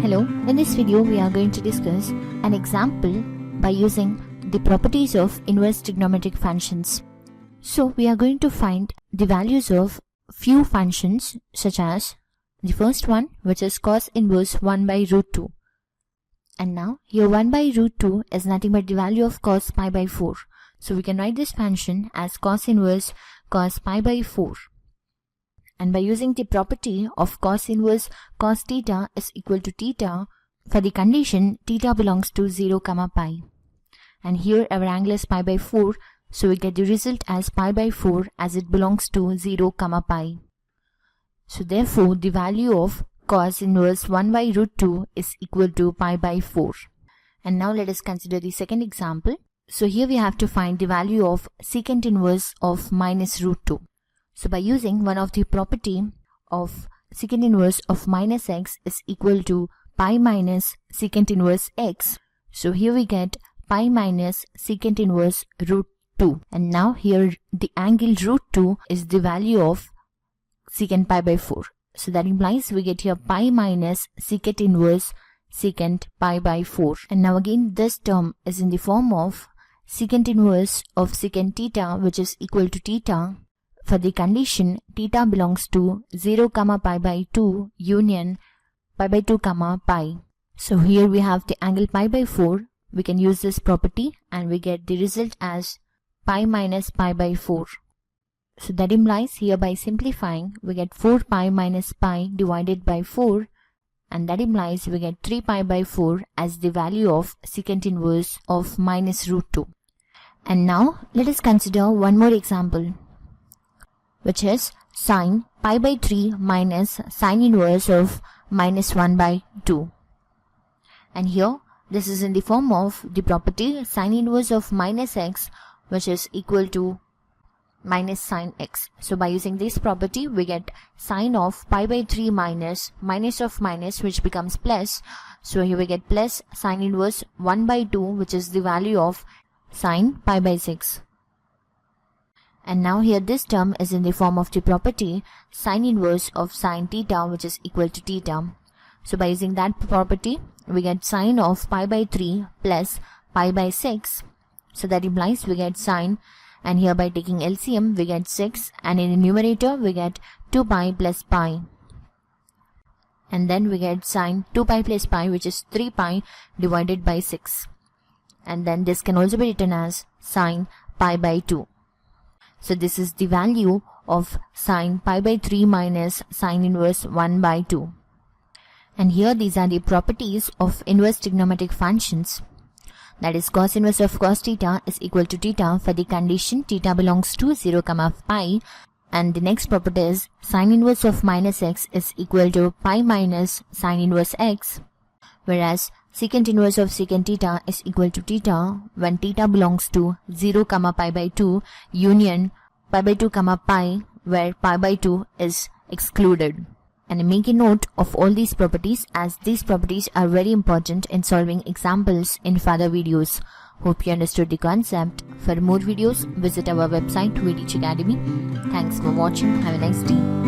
Hello, in this video we are going to discuss an example by using the properties of inverse trigonometric functions. So we are going to find the values of few functions such as the first one, which is cos inverse 1 by root 2. And now here 1 by root 2 is nothing but the value of cos pi by 4. So we can write this function as cos inverse cos pi by 4. And by using the property of cos inverse cos theta is equal to theta for the condition theta belongs to 0, pi. And here our angle is pi by 4, so we get the result as pi by 4 as it belongs to 0, pi. So therefore the value of cos inverse 1 by root 2 is equal to pi by 4. And now let us consider the second example. So here we have to find the value of secant inverse of minus root 2. So by using one of the property of secant inverse of minus x is equal to pi minus secant inverse x. So here we get pi minus secant inverse root 2. And now here the angle root 2 is the value of secant pi by 4. So that implies we get here pi minus secant inverse secant pi by 4. And now again this term is in the form of secant inverse of secant theta, which is equal to theta for the condition theta belongs to 0, pi by 2 union pi by 2, pi. So here we have the angle pi by 4. We can use this property and we get the result as pi minus pi by 4. So that implies here by simplifying we get 4 pi minus pi divided by 4, and that implies we get 3 pi by 4 as the value of secant inverse of minus root 2. And now let us consider one more example, which is sine pi by 3 minus sine inverse of minus 1 by 2. And here this is in the form of the property sine inverse of minus x, which is equal to minus sine x. So by using this property we get sine of pi by 3 minus minus of minus, which becomes plus. So here we get plus sine inverse 1 by 2, which is the value of sine pi by 6. And now here this term is in the form of the property sine inverse of sine theta, which is equal to theta. So by using that property we get sine of pi by 3 plus pi by 6. So that implies we get sine, and here by taking LCM we get 6, and in the numerator we get 2 pi plus pi. And then we get sine 2 pi plus pi, which is 3 pi divided by 6. And then this can also be written as sine pi by 2. So this is the value of sine pi by 3 minus sine inverse 1 by 2. And here these are the properties of inverse trigonometric functions. That is cos inverse of cos theta is equal to theta for the condition theta belongs to 0, pi. And the next property is sine inverse of minus x is equal to pi minus sine inverse x. Whereas secant inverse of secant theta is equal to theta when theta belongs to 0, pi by 2 union pi by 2, pi, where pi by 2 is excluded. And make a note of all these properties, as these properties are very important in solving examples in further videos. Hope you understood the concept. For more videos, visit our website, We Teach Academy. Thanks for watching. Have a nice day.